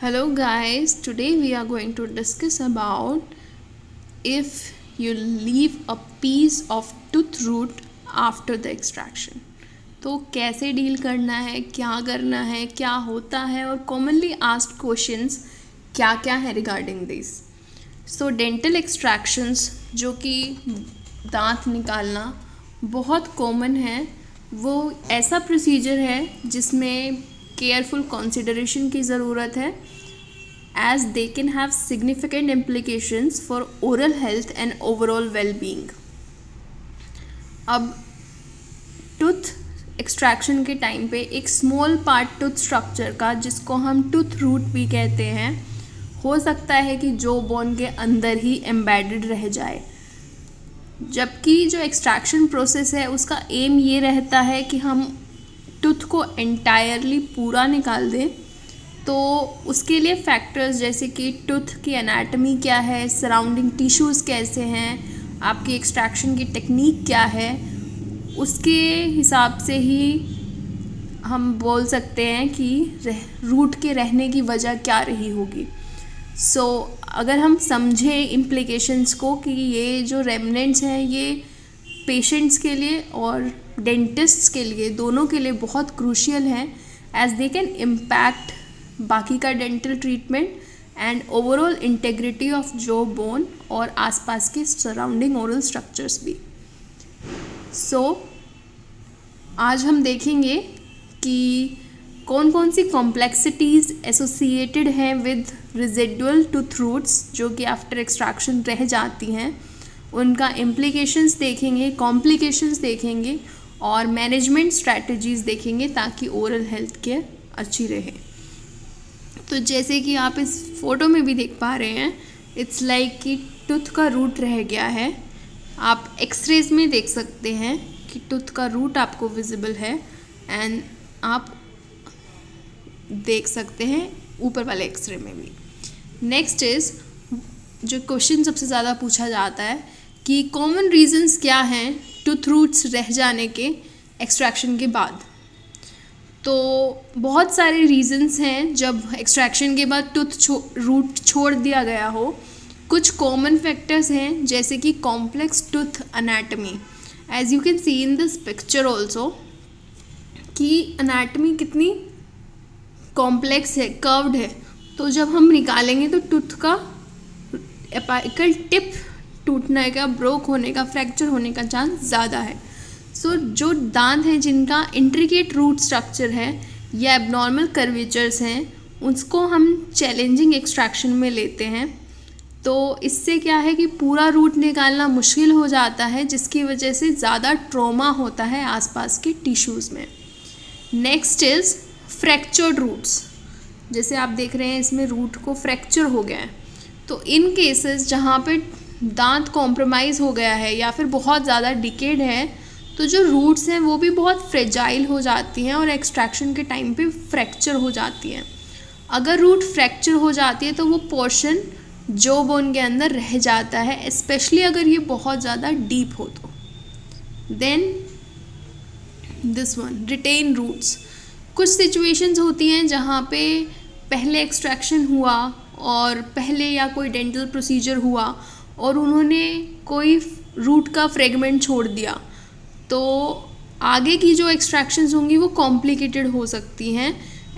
Hello guys, today we are going to discuss about if you leave a piece of tooth root after the extraction. तो कैसे deal करना है, क्या करना है, क्या होता है और कॉमनली आस्क्ड क्वेश्चंस क्या क्या है regarding this. So dental extractions जो कि दांत निकालना बहुत कॉमन है, वो ऐसा प्रोसीजर है जिसमें केयरफुल कंसिडरेशन की ज़रूरत है as they can have significant implications for oral health and overall well-being. अब टूथ एक्सट्रैक्शन के टाइम पे एक स्मॉल पार्ट टूथ स्ट्रक्चर का, जिसको हम टूथ रूट भी कहते हैं, हो सकता है कि जो बोन के अंदर ही एम्बेडेड रह जाए. जबकि जो एक्सट्रैक्शन प्रोसेस है उसका एम ये रहता है कि हम टूथ को एंटायरली पूरा निकाल दें. तो उसके लिए फैक्टर्स जैसे कि टूथ की एनाटमी क्या है, सराउंडिंग टिश्यूज़ कैसे हैं, आपकी एक्सट्रैक्शन की टेक्निक क्या है, उसके हिसाब से ही हम बोल सकते हैं कि रूट के रहने की वजह क्या रही होगी. सो अगर हम समझें इम्प्लिकेशंस को कि ये जो रेमनेंट्स हैं ये पेशेंट्स के लिए और डेंटिस्ट्स के लिए, दोनों के लिए बहुत क्रूशियल हैं, एज दे कैन इम्पैक्ट बाकी का dental treatment and overall integrity of जो बोन और आसपास के सराउंडिंग ओरल स्ट्रक्चर्स भी. सो आज हम देखेंगे कि कौन कौन सी कॉम्प्लेक्सिटीज़ एसोसिएटेड हैं विद रेजिडुअल टूथ रूट्स जो कि आफ्टर एक्सट्रैक्शन रह जाती हैं, उनका इम्प्लिकेशंस देखेंगे, कॉम्प्लिकेशंस देखेंगे और मैनेजमेंट स्ट्रैटेजीज़ देखेंगे ताकि ओरल हेल्थ केयर अच्छी रहे. तो जैसे कि आप इस फ़ोटो में भी देख पा रहे हैं, इट्स लाइक कि टूथ का रूट रह गया है. आप एक्सरेज में देख सकते हैं कि टूथ का रूट आपको विजिबल है एंड आप देख सकते हैं ऊपर वाले एक्सरे में भी. नेक्स्ट इज़ जो क्वेश्चन सबसे ज़्यादा पूछा जाता है कि कॉमन रीजंस क्या हैं टूथ रूट्स रह जाने के एक्सट्रैक्शन के बाद. तो बहुत सारे रीजंस हैं जब एक्सट्रैक्शन के बाद टूथ रूट छोड़ दिया गया हो. कुछ कॉमन फैक्टर्स हैं जैसे कि complex tooth anatomy, as you can see in this picture also कि एनाटमी कितनी कॉम्प्लेक्स है, कर्व्ड है. तो जब हम निकालेंगे तो टूथ का एपिकल टिप टूटने का, ब्रोक होने का, फ्रैक्चर होने का चांस ज़्यादा है. सो जो दांत हैं जिनका इंट्रिकेट रूट स्ट्रक्चर है या एबनॉर्मल कर्वेचर्स हैं, उसको हम चैलेंजिंग एक्सट्रैक्शन में लेते हैं. तो इससे क्या है कि पूरा रूट निकालना मुश्किल हो जाता है, जिसकी वजह से ज़्यादा ट्रॉमा होता है आसपास के टिश्यूज़ में. Next is fractured roots. जैसे आप देख रहे हैं इसमें रूट को फ्रैक्चर हो गया है. तो इन केसेस जहाँ पे दांत कॉम्प्रोमाइज़ हो गया है या फिर बहुत ज़्यादा डिकेड है, तो जो रूट्स हैं वो भी बहुत फ्रेजाइल हो जाती हैं और एक्सट्रैक्शन के टाइम पे फ्रैक्चर हो जाती हैं. अगर रूट फ्रैक्चर हो जाती है तो वो पोर्शन जो बोन के अंदर रह जाता है, स्पेशली अगर ये बहुत ज़्यादा डीप हो तो. Then this one, retain roots. कुछ सिचुएशंस होती हैं जहाँ पे पहले एक्सट्रैक्शन हुआ और पहले या कोई डेंटल प्रोसीजर हुआ और उन्होंने कोई रूट का फ्रेगमेंट छोड़ दिया, तो आगे की जो एक्सट्रैक्शंस होंगी वो कॉम्प्लिकेटेड हो सकती हैं,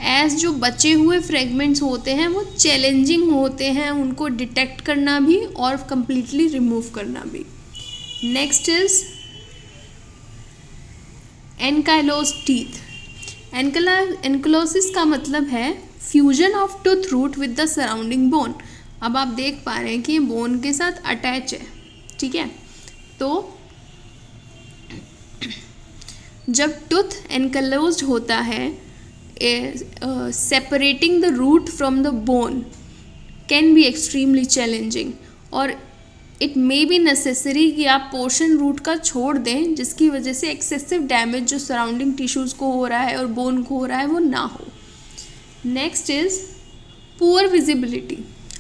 एज जो बचे हुए फ्रेगमेंट्स होते हैं वो चैलेंजिंग होते हैं उनको डिटेक्ट करना भी और कम्प्लीटली रिमूव करना भी. Next is ankylosed teeth. Ankylosis का मतलब है fusion of tooth root with the surrounding bone. अब आप देख पा रहे हैं कि ये बोन के साथ अटैच है, ठीक है. तो जब टूथ एनकाइलोज्ड होता है, separating the root from the bone can be extremely challenging और इट मे बी नेसेसरी कि आप पोर्शन रूट का छोड़ दें, जिसकी वजह से एक्सेसिव डैमेज जो सराउंडिंग टिश्यूज़ को हो रहा है और बोन को हो रहा है वो ना हो. Next is poor visibility.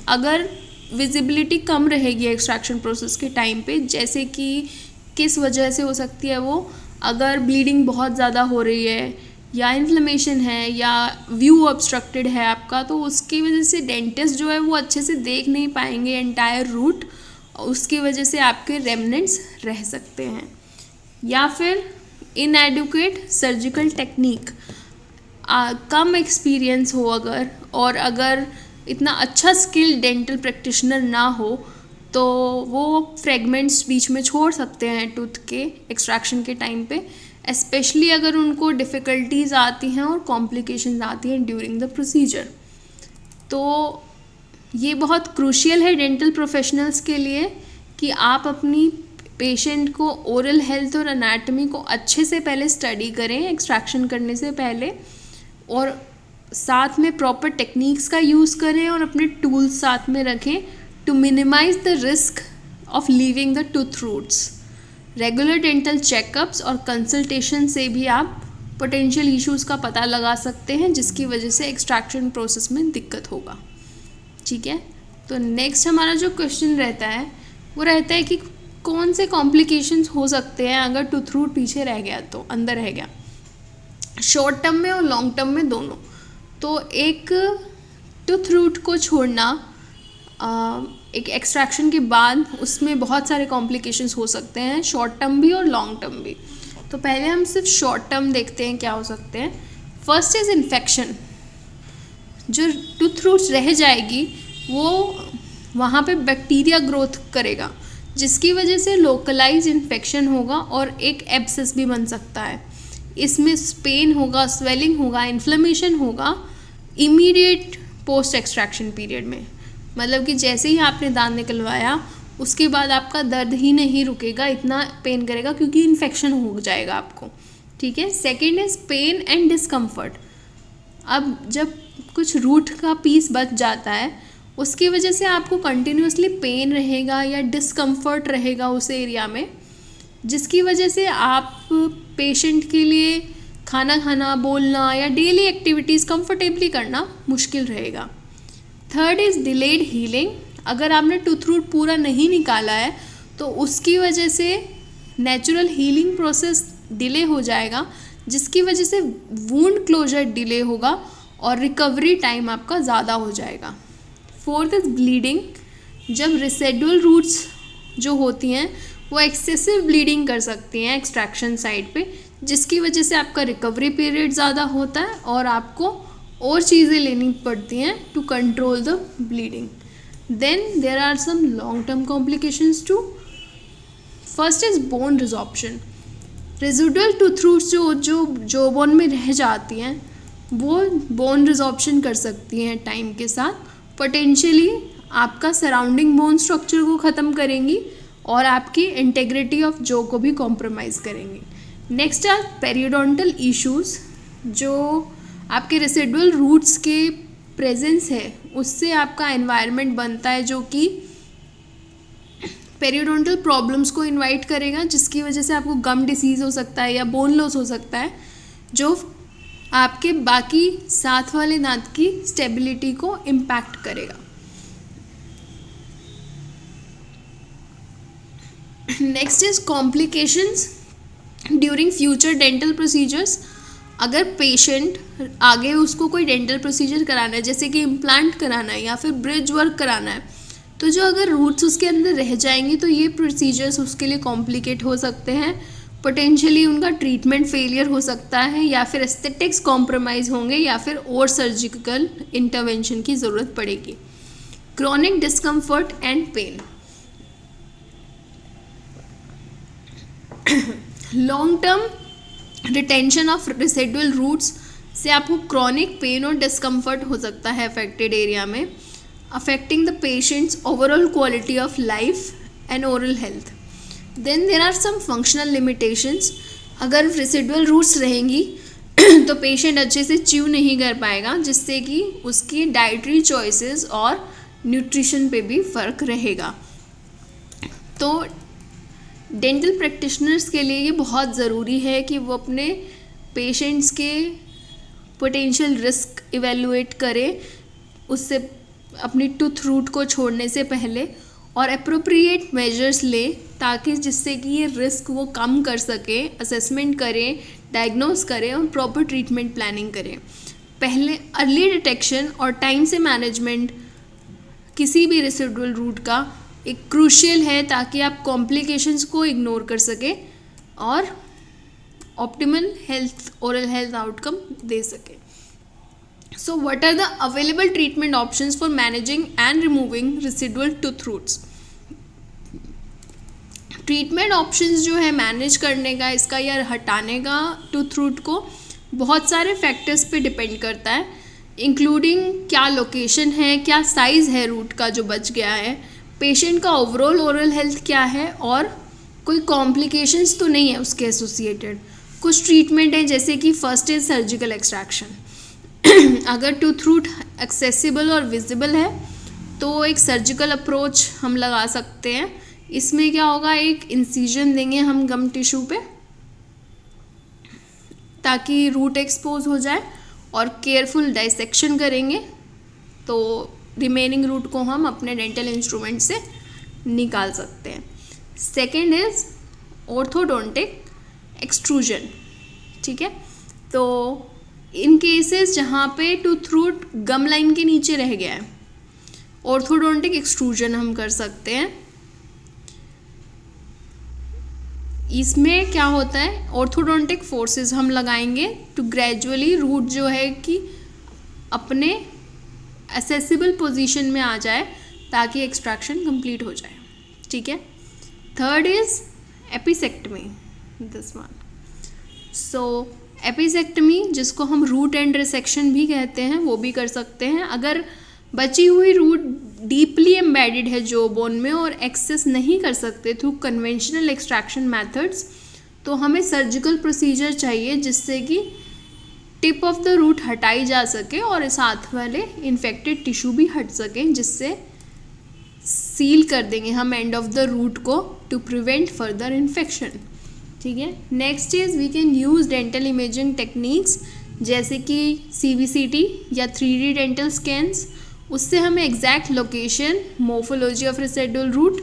अगर विजिबिलिटी कम रहेगी एक्सट्रैक्शन प्रोसेस के टाइम पे, जैसे कि किस वजह से हो सकती है वो, अगर ब्लीडिंग बहुत ज़्यादा हो रही है या इन्फ्लेमेशन है या व्यू ऑब्स्ट्रक्टेड है आपका, तो उसकी वजह से डेंटिस्ट जो है वो अच्छे से देख नहीं पाएंगे एंटायर रूट, उसकी वजह से आपके रेमनेंट्स रह सकते हैं। या फिर इनएडुकेट सर्जिकल टेक्निक, कम एक्सपीरियंस हो अगर, और अगर इतना अच्छा स्किल्ड डेंटल प्रैक्टिशनर ना हो तो वो फ्रेगमेंट्स बीच में छोड़ सकते हैं टूथ के एक्सट्रैक्शन के टाइम पे, स्पेशली अगर उनको डिफ़िकल्टीज आती हैं और कॉम्प्लिकेशंस आती हैं ड्यूरिंग द प्रोसीजर। तो ये बहुत क्रूशियल है डेंटल प्रोफेशनल्स के लिए कि आप अपनी पेशेंट को ओरल हेल्थ और एनाटॉमी को अच्छे से पहले स्टडी करें एक्सट्रैक्शन करने से पहले, और साथ में प्रॉपर टेक्निक्स का यूज़ करें और अपने टूल्स साथ में रखें to minimise the risk of leaving the tooth roots. Regular dental checkups और कंसल्टेशन से भी आप पोटेंशियल इश्यूज़ का पता लगा सकते हैं जिसकी वजह से एक्सट्रैक्शन प्रोसेस में दिक्कत होगा। ठीक है, तो नेक्स्ट हमारा जो क्वेश्चन रहता है वो रहता है कि कौन से कॉम्प्लिकेशंस हो सकते हैं अगर टूथ रूट पीछे रह गया, तो अंदर रह गया, शॉर्ट टर्म में और लॉन्ग टर्म में दोनों। तो एक टूथ रूट को छोड़ना एक एक्सट्रैक्शन के बाद उसमें बहुत सारे कॉम्प्लिकेशंस हो सकते हैं, शॉर्ट टर्म भी और लॉन्ग टर्म भी। तो पहले हम सिर्फ शॉर्ट टर्म देखते हैं क्या हो सकते हैं। First is infection. जो टूथ रूट्स रह जाएगी वो वहाँ पे बैक्टीरिया ग्रोथ करेगा जिसकी वजह से लोकलाइज इन्फेक्शन होगा और एक एब्सेस भी बन सकता है। इसमें पेन होगा, स्वेलिंग होगा, इन्फ्लेमेशन होगा इमीडिएट पोस्ट एक्सट्रैक्शन पीरियड में। मतलब कि जैसे ही आपने दांत निकलवाया उसके बाद आपका दर्द ही नहीं रुकेगा, इतना पेन करेगा क्योंकि इन्फेक्शन हो जाएगा आपको। ठीक है, second is pain and discomfort. अब जब कुछ रूट का पीस बच जाता है उसकी वजह से आपको कंटिन्यूसली पेन रहेगा या डिस्कम्फर्ट रहेगा उस एरिया में, जिसकी वजह से आप पेशेंट के लिए खाना खाना, बोलना या डेली एक्टिविटीज़ कंफर्टेबली करना मुश्किल रहेगा। Third is delayed healing. अगर आपने टूथ रूट पूरा नहीं निकाला है तो उसकी वजह से नेचुरल हीलिंग प्रोसेस डिले हो जाएगा जिसकी वजह से वूंड क्लोजर डिले होगा और रिकवरी टाइम आपका ज़्यादा हो जाएगा। Fourth is bleeding. जब रेसिडुअल रूट्स जो होती हैं वो एक्सेसिव ब्लीडिंग कर सकती हैं एक्सट्रैक्शन साइड पे, जिसकी वजह से आपका रिकवरी पीरियड ज़्यादा होता है और आपको और चीज़ें लेनी पड़ती हैं to control the bleeding. Then there are some long term complications too. First is bone resorption. Residual tooth roots जो बोन में रह जाती हैं वो बोन रिजॉर्प्शन कर सकती हैं टाइम के साथ, पोटेंशियली आपका सराउंडिंग बोन स्ट्रक्चर को ख़त्म करेंगी और आपकी इंटेग्रिटी ऑफ जो को भी कॉम्प्रोमाइज़ करेंगी। Next are periodontal issues. जो आपके रेसिडुअल रूट्स के प्रेजेंस है उससे आपका एनवायरनमेंट बनता है जो कि पेरियोडोंटल प्रॉब्लम्स को इनवाइट करेगा, जिसकी वजह से आपको गम डिसीज़ हो सकता है या बोन लॉस हो सकता है जो आपके बाकी साथ वाले दांत की स्टेबिलिटी को इम्पैक्ट करेगा। Next is complications during future dental procedures. अगर पेशेंट आगे उसको कोई डेंटल प्रोसीजर कराना है जैसे कि इम्प्लांट कराना है या फिर ब्रिज वर्क कराना है, तो जो अगर रूट्स उसके अंदर रह जाएंगे तो ये प्रोसीजर्स उसके लिए कॉम्प्लिकेट हो सकते हैं, पोटेंशियली उनका ट्रीटमेंट फेलियर हो सकता है या फिर एस्थेटिक्स कॉम्प्रोमाइज़ होंगे या फिर और सर्जिकल इंटरवेंशन की ज़रूरत पड़ेगी। Chronic discomfort and pain. Long term retention of residual roots से आपको क्रॉनिक पेन और डिस्कम्फर्ट हो सकता है अफेक्टेड एरिया में, affecting the patient's overall quality of life and oral health. Then there are some functional limitations. अगर residual roots रहेंगी तो पेशेंट अच्छे से च्यू नहीं कर पाएगा, जिससे कि उसकी डाइटरी चॉइसेस और न्यूट्रिशन पे भी फ़र्क रहेगा। तो डेंटल प्रैक्टिशनर्स के लिए ये बहुत ज़रूरी है कि वो अपने पेशेंट्स के पोटेंशियल रिस्क इवेलुएट करें उससे अपनी टूथ रूट को छोड़ने से पहले, और अप्रोप्रिएट मेजर्स लें ताकि जिससे कि ये रिस्क वो कम कर सकें, असेसमेंट करें, डायग्नोस करें और प्रॉपर ट्रीटमेंट प्लानिंग करें। पहले अर्ली डिटेक्शन और टाइम से मैनेजमेंट किसी भी रेसिडुअल रूट का एक क्रूशियल है, ताकि आप कॉम्प्लिकेशंस को इग्नोर कर सकें और optimal health oral health outcome दे सकें। So what are the available treatment options for managing and removing residual tooth roots? Treatment options जो है मैनेज करने का, इसका या हटाने का टूथ रूट को, बहुत सारे फैक्टर्स पे डिपेंड करता है, इंक्लूडिंग क्या लोकेशन है, क्या साइज़ है रूट का जो बच गया है, पेशेंट का ओवरऑल ओरल हेल्थ क्या है, और कोई कॉम्प्लिकेशंस तो नहीं है उसके एसोसिएटेड। कुछ ट्रीटमेंट है जैसे कि फर्स्ट इज सर्जिकल एक्सट्रैक्शन। अगर टूथ रूट एक्सेसिबल और विजिबल है तो एक सर्जिकल अप्रोच हम लगा सकते हैं। इसमें क्या होगा, एक इंसिजन देंगे हम गम टिश्यू पे ताकि रूट एक्सपोज हो जाए, और केयरफुल डाइसेक्शन करेंगे तो रिमेनिंग रूट को हम अपने डेंटल इंस्ट्रूमेंट से निकाल सकते हैं। Second is orthodontic extrusion. ठीक है, तो इन केसेस जहाँ पे टूथ रूट गम लाइन के नीचे रह गया है, ऑर्थोडोंटिक एक्सट्रूजन हम कर सकते हैं। इसमें क्या होता है, ऑर्थोडोंटिक फोर्सेस हम लगाएंगे टू ग्रेजुअली रूट जो है कि अपने एसेसिबल पोजीशन में आ जाए ताकि एक्सट्रैक्शन कंप्लीट हो जाए। ठीक है, थर्ड इज एपिसेक्टमी, दिस वन। सो एपिसेक्टमी, जिसको हम रूट एंड रिसेक्शन भी कहते हैं, वो भी कर सकते हैं। अगर बची हुई रूट डीपली एम्बेडेड है जो बोन में और एक्सेस नहीं कर सकते थ्रू कन्वेंशनल एक्सट्रैक्शन मेथड्स, तो हमें सर्जिकल प्रोसीजर चाहिए जिससे कि टिप ऑफ द रूट हटाई जा सके और साथ वाले इन्फेक्टेड टिश्यू भी हट सकें, जिससे सील कर देंगे हम एंड ऑफ द रूट को टू प्रिवेंट फर्दर इन्फेक्शन। ठीक है, next is we can use dental imaging techniques जैसे कि CBCT या 3D डेंटल स्कैन्स। उससे हमें exact location, morphology of residual root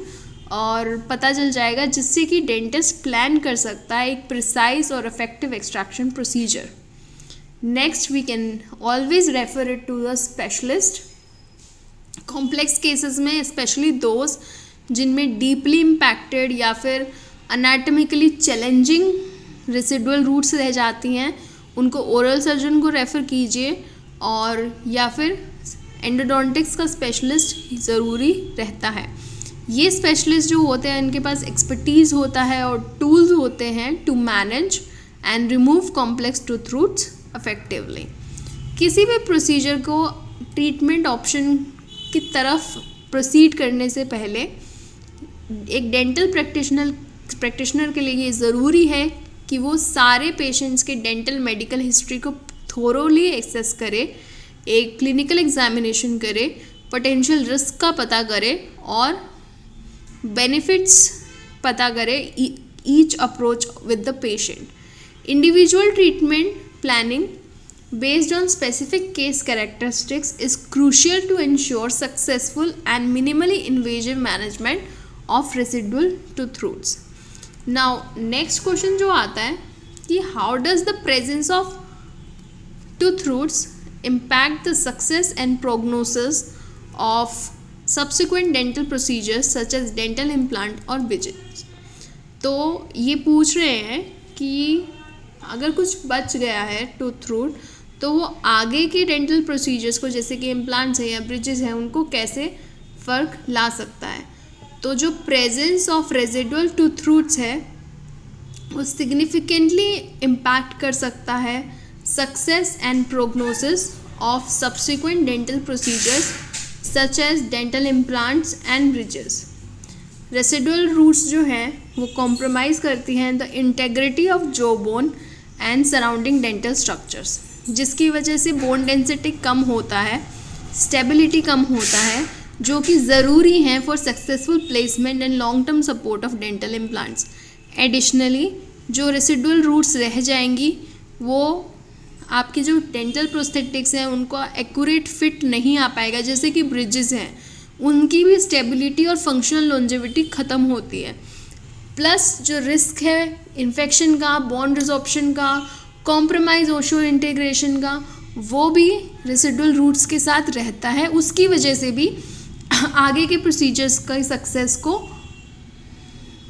और पता चल जाएगा, जिससे कि डेंटिस्ट प्लान कर सकता है एक प्रिसाइज और effective extraction procedure. Next we can always refer it to the specialist. Complex cases में स्पेशली दोज जिनमें डीपली इम्पैक्टेड या फिर अनाटमिकली चैलेंजिंग रेसिडुअल रूट्स रह जाती हैं, उनको ओरल सर्जन को रेफ़र कीजिए, और या फिर एंडोडोंटिक्स का स्पेशलिस्ट ज़रूरी रहता है। ये स्पेशलिस्ट जो होते हैं इनके पास एक्सपर्टीज़ होता है और टूल्स होते हैं to manage and remove complex tooth roots effectively. किसी भी प्रोसीजर को ट्रीटमेंट ऑप्शन की तरफ प्रोसीड करने से पहले एक डेंटल प्रैक्टिशनर के लिए ये ज़रूरी है कि वो सारे पेशेंट्स के डेंटल मेडिकल हिस्ट्री को थोरोली एक्सेस करे, एक क्लिनिकल एग्जामिनेशन करे, पोटेंशियल रिस्क का पता करे और बेनिफिट्स पता करे each approach with the patient. Individual treatment planning based on specific case characteristics is crucial to ensure successful and minimally invasive management of residual tooth roots. Now next question जो आता है कि how does the presence of tooth roots impact the success and prognosis of subsequent dental procedures such as dental implant or bridges? तो ये पूछ रहे हैं कि अगर कुछ बच गया है टूथ रूट तो वो आगे के डेंटल प्रोसीजर्स को जैसे कि इम्प्लांट्स हैं या ब्रिजेस हैं उनको कैसे फ़र्क ला सकता है। तो जो presence of residual tooth roots है वो सिग्निफिकेंटली इम्पैक्ट कर सकता है success and prognosis of subsequent dental procedures such as dental implants and bridges. Residual roots जो हैं वो कॉम्प्रोमाइज़ करती हैं the integrity of jaw bone and surrounding dental structures, जिसकी वजह से बोन डेंसिटी कम होता है, स्टेबिलिटी कम होता है, जो कि ज़रूरी हैं for successful placement and long term support of dental implants. Additionally जो रेसिडुअल रूट्स रह जाएंगी वो आपके जो डेंटल प्रोस्थेटिक्स हैं उनको एक्यूरेट फिट नहीं आ पाएगा, जैसे कि ब्रिजेस हैं उनकी भी स्टेबिलिटी और फंक्शनल लॉन्जेविटी ख़त्म होती है। प्लस जो रिस्क है इन्फेक्शन का, बोन रिजॉर्प्शन का, कॉम्प्रोमाइज ओशो इंटीग्रेशन का, वो भी रेसिडुअल रूट्स के साथ रहता है। उसकी वजह से भी आगे के प्रोसीजर्स का सक्सेस को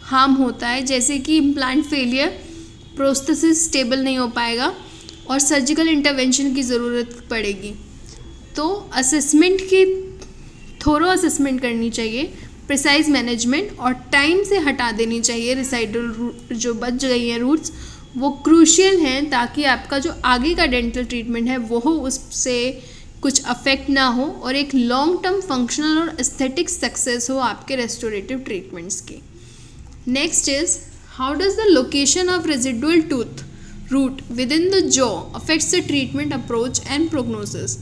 हार्म होता है, जैसे कि इम्प्लांट फेलियर, प्रोस्थेसिस स्टेबल नहीं हो पाएगा और सर्जिकल इंटरवेंशन की ज़रूरत पड़ेगी। तो असेसमेंट की थोरो असेसमेंट करनी चाहिए, प्रिसाइज मैनेजमेंट और टाइम से हटा देनी चाहिए रिसाइडल जो बच गई हैं रूट्स, वो क्रूशियल हैं ताकि आपका जो आगे का डेंटल ट्रीटमेंट है वो उससे कुछ अफेक्ट ना हो और एक लॉन्ग टर्म फंक्शनल और एस्थेटिक सक्सेस हो आपके रेस्टोरेटिव ट्रीटमेंट्स की। Next is how does the location of residual tooth root within the jaw affects the treatment approach and prognosis.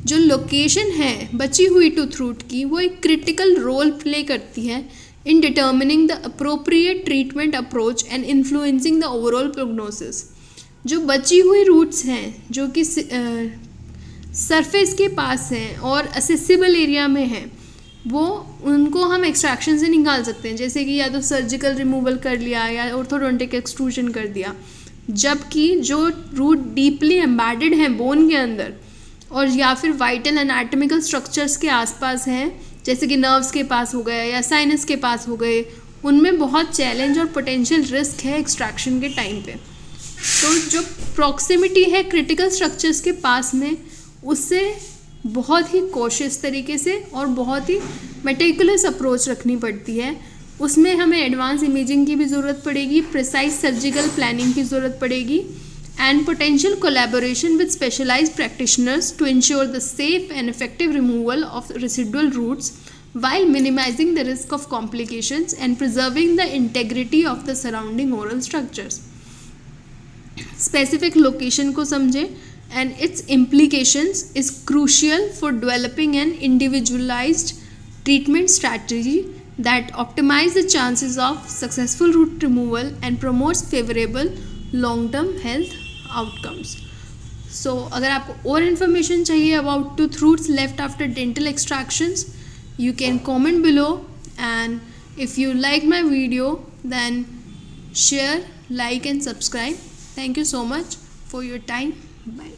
जो लोकेशन है बची हुई टूथ रूट की वो एक क्रिटिकल रोल प्ले करती है in determining the appropriate treatment approach and influencing the overall prognosis। जो बची हुई रूट्स हैं जो कि सरफेस के पास हैं और असेसिबल एरिया में हैं, वो उनको हम एक्सट्रैक्शन से निकाल सकते हैं, जैसे कि या तो सर्जिकल रिमूवल कर लिया या ऑर्थोडोंटिक एक्सट्रूजन कर दिया। जबकि जो रूट डीपली एम्बेडेड हैं बोन के अंदर और या फिर वाइटल एनाटॉमिकल स्ट्रक्चर्स के आसपास हैं, जैसे कि नर्व्स के पास हो गए या साइनस के पास हो गए, उनमें बहुत चैलेंज और पोटेंशियल रिस्क है एक्सट्रैक्शन के टाइम पे। तो जो प्रॉक्सिमिटी है क्रिटिकल स्ट्रक्चर्स के पास में, उससे बहुत ही कॉशियस तरीके से और बहुत ही मेटिकुलस अप्रोच रखनी पड़ती है। उसमें हमें एडवांस इमेजिंग की भी ज़रूरत पड़ेगी, प्रिसाइज सर्जिकल प्लानिंग की ज़रूरत पड़ेगी and potential collaboration with specialized practitioners to ensure the safe and effective removal of residual roots while minimizing the risk of complications and preserving the integrity of the surrounding oral structures। Specific location को समझें and its implications is crucial for developing an individualized treatment strategy that optimize the chances of successful root removal and promotes favorable long-term health outcomes। So अगर आपको और information चाहिए about tooth roots left after dental extractions, you can comment below, and if you like my video then share, like and subscribe. Thank you so much for your time. Bye.